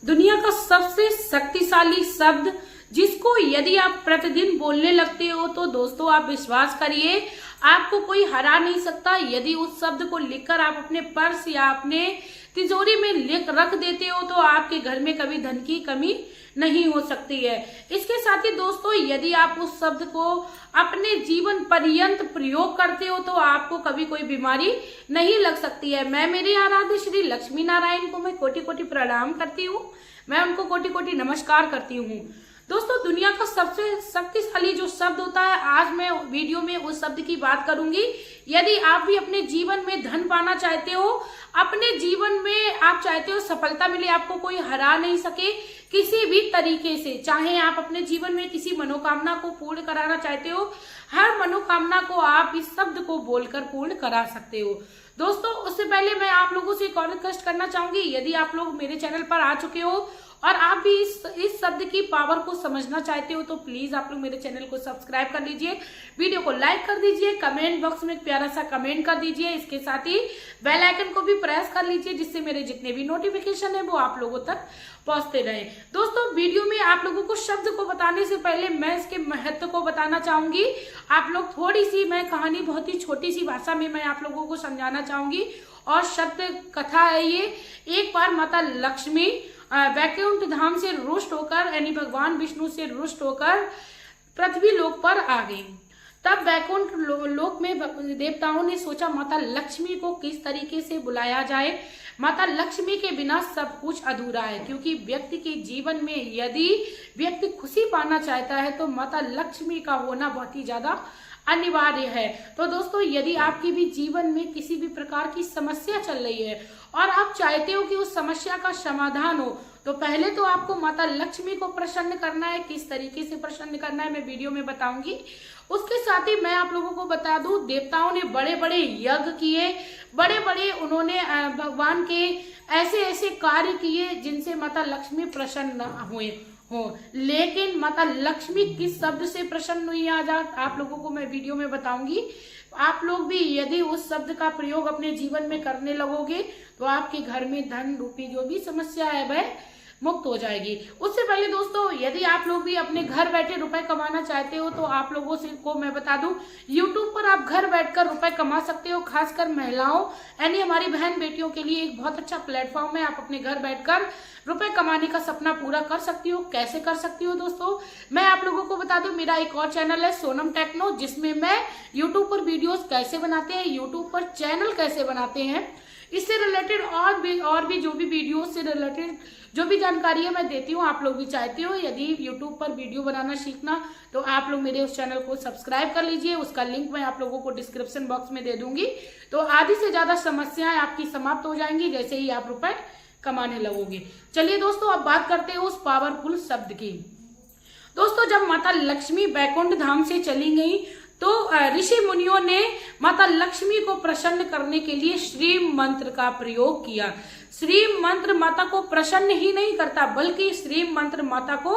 दुनिया का सबसे शक्तिशाली शब्द जिसको यदि आप प्रतिदिन बोलने लगते हो तो दोस्तों आप विश्वास करिए आपको कोई हरा नहीं सकता। यदि उस शब्द को लिखकर आप अपने पर्स या अपने तिजोरी में लिख रख देते हो तो आपके घर में कभी धन की कमी नहीं हो सकती है। इसके साथ ही दोस्तों यदि आप उस शब्द को अपने जीवन पर्यंत प्रयोग करते हो तो आपको कभी कोई बीमारी नहीं लग सकती है। मैं मेरे आराध्य श्री लक्ष्मी नारायण को मैं कोटि कोटि प्रणाम करती हूँ, मैं उनको कोटि कोटि नमस्कार करती हूँ। दोस्तों दुनिया का सबसे शक्तिशाली जो शब्द होता है, आज मैं वीडियो में उस शब्द की बात करूंगी। यदि आप भी अपने जीवन में धन पाना चाहते हो, अपने जीवन में आप चाहते हो सफलता मिले, आपको कोई हरा नहीं सके किसी भी तरीके से, चाहे आप अपने जीवन में किसी मनोकामना को पूर्ण कराना चाहते हो, हर मनोकामना को आप इस शब्द को बोलकर पूर्ण करा सकते हो। दोस्तों उससे पहले मैं आप लोगों से एक और रिक्वेस्ट करना चाहूंगी, यदि आप लोग मेरे चैनल पर आ चुके हो और आप भी इस शब्द की पावर को समझना चाहते हो तो प्लीज आप लोग मेरे चैनल को सब्सक्राइब कर लीजिए, वीडियो को लाइक कर दीजिए, कमेंट बॉक्स में एक प्यारा सा कमेंट कर दीजिए। इसके साथ ही बेल आइकन को भी प्रेस कर लीजिए जिससे मेरे जितने भी नोटिफिकेशन है वो आप लोगों तक पहुंचते रहे। दोस्तों वीडियो में आप लोगों को शब्द को बताने से पहले मैं इसके महत्व को बताना चाहूंगी। आप लोग थोड़ी सी, मैं कहानी बहुत ही छोटी सी भाषा में मैं आप लोगों को समझाना चाहूंगी और शब्द कथा है ये। एक बार माता लक्ष्मी वैकुंठ धाम से रुष्ट होकर यानी भगवान विष्णु से रुष्ट होकर पृथ्वी लोक पर आ गई। तब वैकुंठ लोक में देवताओं ने सोचा माता लक्ष्मी को किस तरीके से बुलाया जाए। माता लक्ष्मी के बिना सब कुछ अधूरा है, क्योंकि व्यक्ति के जीवन में यदि व्यक्ति खुशी पाना चाहता है तो माता लक्ष्मी का होना बहुत ही ज्यादा अनिवार्य है। तो दोस्तों यदि आपके भी जीवन में किसी भी प्रकार की समस्या चल रही है और आप चाहते हो कि उस समस्या का समाधान हो, तो पहले तो आपको माता लक्ष्मी को प्रसन्न करना है। किस तरीके से प्रसन्न करना है मैं वीडियो में बताऊंगी। उसके साथ ही मैं आप लोगों को बता दूं, देवताओं ने बड़े बड़े यज्ञ किए, बड़े बड़े उन्होंने भगवान के ऐसे ऐसे कार्य किए जिनसे माता लक्ष्मी प्रसन्न हुए हो, लेकिन माता लक्ष्मी किस शब्द से प्रसन्न हुई आज आप लोगों को मैं वीडियो में बताऊंगी। आप लोग भी यदि उस शब्द का प्रयोग अपने जीवन में करने लगोगे तो आपके घर में धन रूपी जो भी समस्या है वह मुक्त हो जाएगी। उससे पहले दोस्तों यदि आप लोग भी अपने घर बैठे रुपए कमाना चाहते हो तो आप लोगों से को मैं बता दूं, YouTube पर आप घर बैठकर रुपए कमा सकते हो। खासकर महिलाओं यानी हमारी बहन बेटियों के लिए एक बहुत अच्छा प्लेटफॉर्म है। आप अपने घर बैठकर रुपए कमाने का सपना पूरा कर सकती हो। कैसे कर सकती हो दोस्तों, मैं आप लोगों को बता दूं, मेरा एक और चैनल है सोनम टेक्नो, जिसमें मैं यूट्यूब पर वीडियोस कैसे बनाते हैं, यूट्यूब पर चैनल कैसे बनाते हैं, इससे रिलेटेड और भी जो भी वीडियो से रिलेटेड जो भी जानकारी है मैं देती हूँ। आप लोग भी चाहते हो यदि यूट्यूब पर वीडियो बनाना सीखना तो आप लोग मेरे उस चैनल को सब्सक्राइब कर लीजिए। उसका लिंक मैं आप लोगों को डिस्क्रिप्शन बॉक्स में दे दूंगी। तो आधी से ज्यादा समस्याएं आपकी समाप्त हो जाएंगी जैसे ही आप रुपए कमाने लगोगे। चलिए दोस्तों अब बात करते हैं उस पावरफुल शब्द की। दोस्तों जब माता लक्ष्मी वैकुंठ धाम से चली गई तो ऋषि मुनियों ने माता लक्ष्मी को प्रसन्न करने के लिए श्री मंत्र का प्रयोग किया। श्री मंत्र माता को प्रसन्न ही नहीं करता बल्कि श्री मंत्र माता को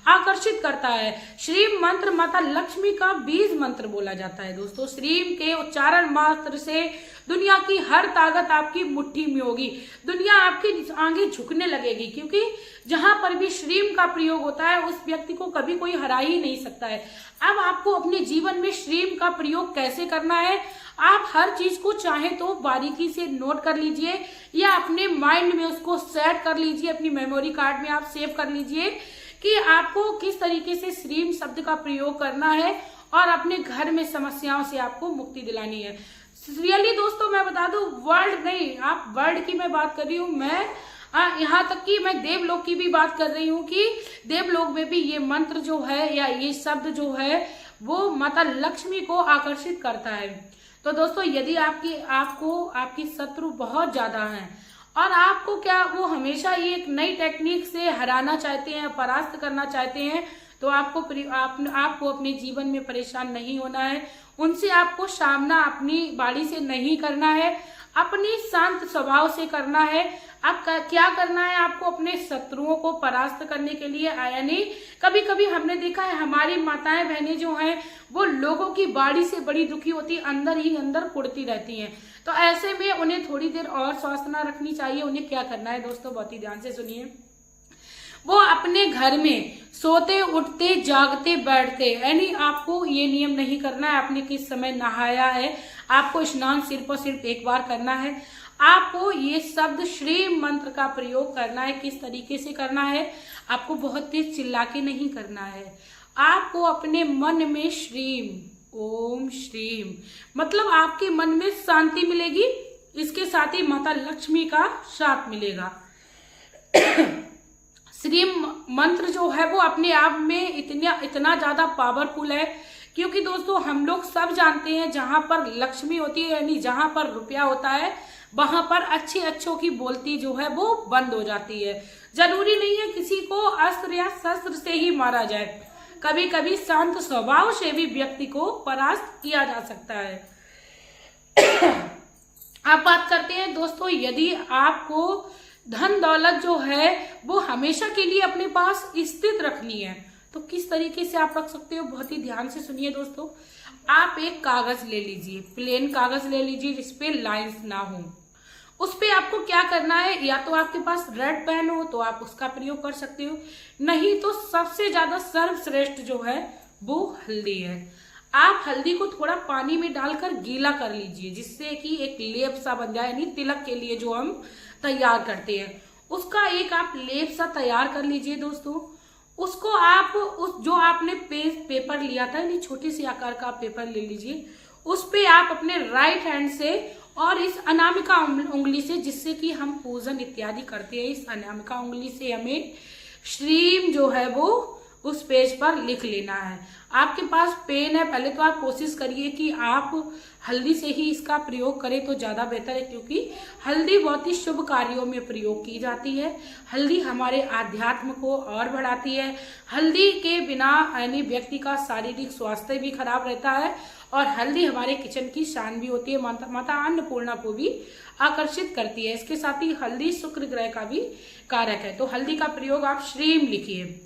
आकर्षित करता है। श्री मंत्र माता लक्ष्मी का बीज मंत्र बोला जाता है। दोस्तों श्री के उच्चारण मात्र से दुनिया की हर ताकत आपकी मुट्ठी में होगी, दुनिया आपके आगे झुकने लगेगी, क्योंकि जहां पर भी श्रीम का प्रयोग होता है उस व्यक्ति को कभी कोई हरा ही नहीं सकता है। अब आपको अपने जीवन में श्रीम का प्रयोग कैसे करना है, आप हर चीज को चाहे तो बारीकी से नोट कर लीजिए या अपने माइंड में उसको सेट कर लीजिए, अपनी मेमोरी कार्ड में आप सेव कर लीजिए कि आपको किस तरीके से श्रीम शब्द का प्रयोग करना है और अपने घर में समस्याओं से आपको मुक्ति दिलानी है। रियली दोस्तों मैं बता दूं, वर्ल्ड नहीं, आप वर्ल्ड की मैं बात कर रही हूँ, मैं यहाँ तक कि मैं देवलोक की भी बात कर रही हूँ कि देवलोक में भी ये मंत्र जो है या ये शब्द जो है वो माता लक्ष्मी को आकर्षित करता है। तो दोस्तों यदि आपकी शत्रु बहुत ज्यादा हैं और आपको क्या वो हमेशा ये एक नई टेक्निक से हराना चाहते हैं, परास्त करना चाहते हैं, तो आपको अपने जीवन में परेशान नहीं होना है। उनसे आपको सामना अपनी बाड़ी से नहीं करना है, अपनी शांत स्वभाव से करना है। अब क्या करना है, आपको अपने शत्रुओं को परास्त करने के लिए यानी कभी कभी हमने देखा है हमारी माताएं बहनें जो हैं वो लोगों की बाड़ी से बड़ी दुखी होती, अंदर ही अंदर कुड़ती रहती हैं। तो ऐसे में उन्हें थोड़ी देर और सांत्वना रखनी चाहिए। उन्हें क्या करना है दोस्तों, बहुत ही ध्यान से सुनिए। वो अपने घर में सोते उठते जागते बैठते, यानी आपको ये नियम नहीं करना है आपने किस समय नहाया है, आपको स्नान सिर्फ और सिर्फ एक बार करना है। आपको ये शब्द श्रीम मंत्र का प्रयोग करना है। किस तरीके से करना है, आपको बहुत तेज चिल्ला के नहीं करना है। आपको अपने मन में श्रीम ओम श्रीम, मतलब आपके मन में शांति मिलेगी, इसके साथ ही माता लक्ष्मी का साथ मिलेगा। श्रीम मंत्र जो है वो अपने आप में इतना ज्यादा पावरफुल है, क्योंकि दोस्तों हम लोग सब जानते हैं जहां पर लक्ष्मी होती है, यानी जहां पर रुपया होता है, वहां पर अच्छों की बोलती जो है वो बंद हो जाती है। जरूरी नहीं है किसी को अस्त्र या शस्त्र से ही मारा जाए, कभी कभी शांत स्वभाव से भी व्यक्ति को परास्त किया जा सकता है। आप बात करते हैं दोस्तों, यदि आपको धन दौलत जो है वो हमेशा के लिए अपने पास स्थित रखनी है तो किस तरीके से आप रख सकते हो, बहुत ही ध्यान से सुनिए दोस्तों। आप एक कागज ले लीजिए, प्लेन कागज ले लीजिए जिसपे लाइंस ना हो। उस पे आपको क्या करना है, या तो आपके पास रेड पेन हो तो आप उसका प्रयोग कर सकते हो, नहीं तो सबसे ज्यादा सर्वश्रेष्ठ जो है वो हल्दी है। आप हल्दी को थोड़ा पानी में डालकर गीला कर लीजिए, जिससे कि एक लेप सा बन जाए, यानी तिलक के लिए जो हम तैयार करते हैं उसका एक आप लेप सा तैयार कर लीजिए दोस्तों। उसको आप उस जो आपने पेपर लिया था, यानी छोटी सी आकार का पेपर ले लीजिए, उस पे आप अपने राइट हैंड से और इस अनामिका उंगली से, जिससे कि हम पूजन इत्यादि करते हैं, इस अनामिका उंगली से हमें श्रीम जो है वो उस पेज पर लिख लेना है। आपके पास पेन है, पहले तो आप कोशिश करिए कि आप हल्दी से ही इसका प्रयोग करें तो ज्यादा बेहतर है, क्योंकि हल्दी बहुत ही शुभ कार्यों में प्रयोग की जाती है। हल्दी हमारे आध्यात्म को और बढ़ाती है। हल्दी के बिना यानी व्यक्ति का शारीरिक स्वास्थ्य भी खराब रहता है, और हल्दी हमारे किचन की शान भी होती है, माता अन्नपूर्णा को भी आकर्षित करती है। इसके साथ ही हल्दी शुक्र ग्रह का भी कारक है। तो हल्दी का प्रयोग आप श्रीम लिखिए।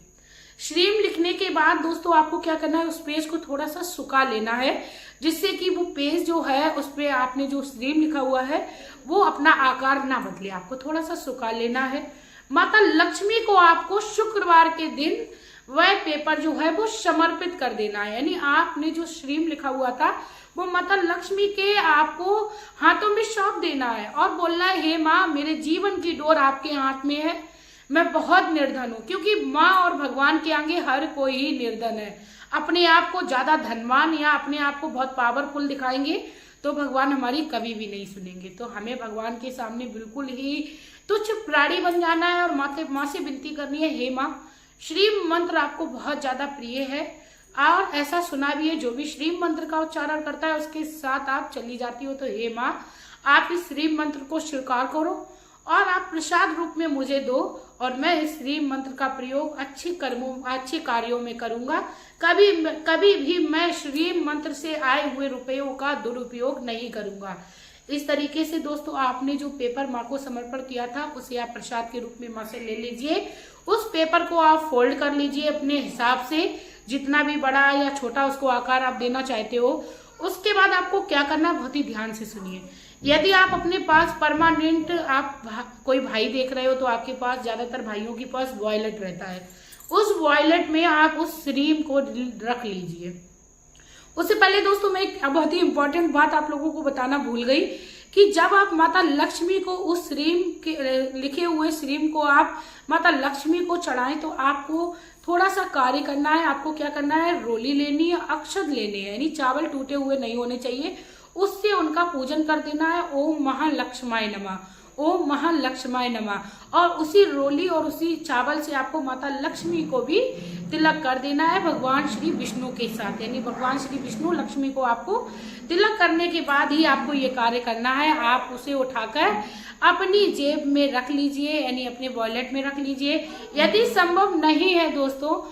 श्रीम लिखने के बाद दोस्तों आपको क्या करना है, उस पेज को थोड़ा सा सुखा लेना है, जिससे कि वो पेज जो है उस पे आपने जो श्रीम लिखा हुआ है वो अपना आकार ना बदले, आपको थोड़ा सा सुखा लेना है। माता लक्ष्मी को आपको शुक्रवार के दिन वह पेपर जो है वो समर्पित कर देना है, यानी आपने जो श्रीम लिखा हुआ था वो माता लक्ष्मी के आपको हाथों में सौंप देना है और बोलना है, हे माँ मेरे जीवन की डोर आपके हाथ में है, मैं बहुत निर्धन हूँ, क्योंकि माँ और भगवान के आगे हर कोई ही निर्धन है। अपने आप को ज्यादा धनवान या अपने आप को बहुत पावरफुल दिखाएंगे तो भगवान हमारी कभी भी नहीं सुनेंगे। तो हमें भगवान के सामने बिल्कुल ही तुच्छ प्राणी बन जाना है और माँ से विनती करनी है, हे माँ श्रीम मंत्र आपको बहुत ज्यादा प्रिय है, और ऐसा सुना भी है जो भी श्रीम मंत्र का उच्चारण करता है उसके साथ आप चली जाती हो, तो हे माँ आप इस श्रीम मंत्र को स्वीकार करो और आप प्रसाद रूप में मुझे दो, और मैं इस श्रीम मंत्र का प्रयोग अच्छे कार्यों में करूंगा। कभी भी मैं श्रीम मंत्र से आए हुए रुपयों का दुरुपयोग नहीं करूंगा। इस तरीके से दोस्तों आपने जो पेपर माँ को समर्पण किया था उसे आप प्रसाद के रूप में माँ से ले लीजिए। उस पेपर को आप फोल्ड कर लीजिए अपने हिसाब से, जितना भी बड़ा या छोटा उसको आकार आप देना चाहते हो। उसके बाद आपको क्या करना, बहुत ही ध्यान से सुनिए। यदि आप अपने पास परमानेंट आप कोई भाई देख रहे हो तो आपके पास ज्यादातर भाइयों के पास वॉयलेट रहता है, उस वॉयलेट में आप उस श्रीम को रख लीजिए। उससे पहले दोस्तों मैं एक बहुत ही इंपॉर्टेंट बात आप लोगों को बताना भूल गई कि जब आप माता लक्ष्मी को उस श्रीम के लिखे हुए श्रीम को आप माता लक्ष्मी को चढ़ाएं तो आपको थोड़ा सा कार्य करना है। आपको क्या करना है, रोली लेनी है, अक्षत लेने हैं, यानी चावल टूटे हुए नहीं होने चाहिए, उससे उनका पूजन कर देना है। ओम महालक्ष्माय नमः, ओम महालक्ष्माय नमः। और उसी रोली और उसी चावल से आपको माता लक्ष्मी को भी तिलक कर देना है भगवान श्री विष्णु के साथ, यानी भगवान श्री विष्णु लक्ष्मी को आपको तिलक करने के बाद ही आपको ये कार्य करना है। आप उसे उठाकर अपनी जेब में रख लीजिए, यानी अपने वॉलेट में रख लीजिए। यदि संभव नहीं है दोस्तों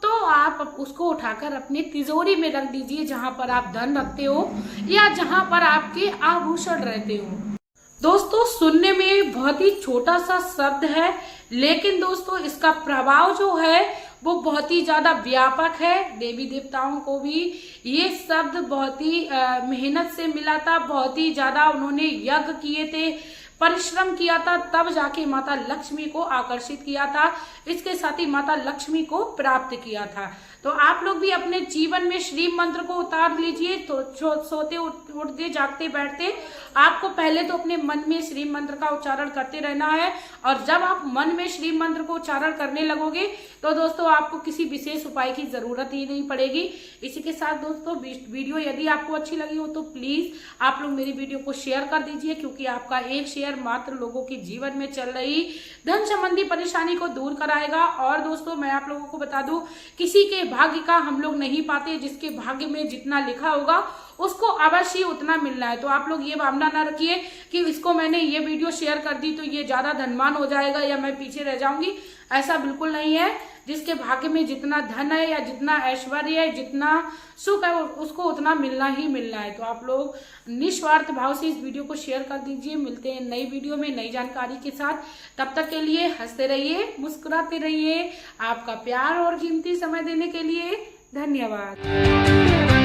तो आप उसको उठाकर अपनी तिजोरी में रख दीजिए, जहां पर आप धन रखते हो या जहां पर आपके आभूषण रहते हो। दोस्तों सुनने में बहुत ही छोटा सा शब्द है, लेकिन दोस्तों इसका प्रभाव जो है वो बहुत ही ज्यादा व्यापक है। देवी देवताओं को भी ये शब्द बहुत ही मेहनत से मिला था, बहुत ही ज्यादा उन्होंने यज्ञ किए थे, परिश्रम किया था, तब जाके माता लक्ष्मी को आकर्षित किया था, इसके साथ ही माता लक्ष्मी को प्राप्त किया था। तो आप लोग भी अपने जीवन में श्री मंत्र को उतार लीजिए। तो सोते उठते जागते बैठते आपको पहले तो अपने मन में श्री मंत्र का उच्चारण करते रहना है, और जब आप मन में श्री मंत्र को उच्चारण करने लगोगे तो दोस्तों आपको किसी विशेष उपाय की जरूरत ही नहीं पड़ेगी। इसी के साथ दोस्तों वीडियो यदि आपको अच्छी लगी हो तो प्लीज आप लोग मेरी वीडियो को शेयर कर दीजिए, क्योंकि आपका एक शेयर मात्र लोगों के जीवन में चल रही धन संबंधी परेशानी को दूर कराएगा। और दोस्तों मैं आप लोगों को बता दूं, किसी के भाग्य का हम लोग नहीं पाते, जिसके भाग्य में जितना लिखा होगा उसको अवश्य उतना मिलना है। तो आप लोग ये भावना ना रखिए कि इसको मैंने ये वीडियो शेयर कर दी तो ये ज्यादा धनवान हो जाएगा या मैं पीछे रह जाऊंगी, ऐसा बिल्कुल नहीं है। जिसके भाग्य में जितना धन है या जितना ऐश्वर्य है, जितना सुख है, उसको उतना मिलना ही मिलना है। तो आप लोग निस्वार्थ भाव से इस वीडियो को शेयर कर दीजिए। मिलते हैं नई वीडियो में नई जानकारी के साथ, तब तक के लिए हंसते रहिए, मुस्कुराते रहिए। आपका प्यार और कीमती समय देने के लिए धन्यवाद।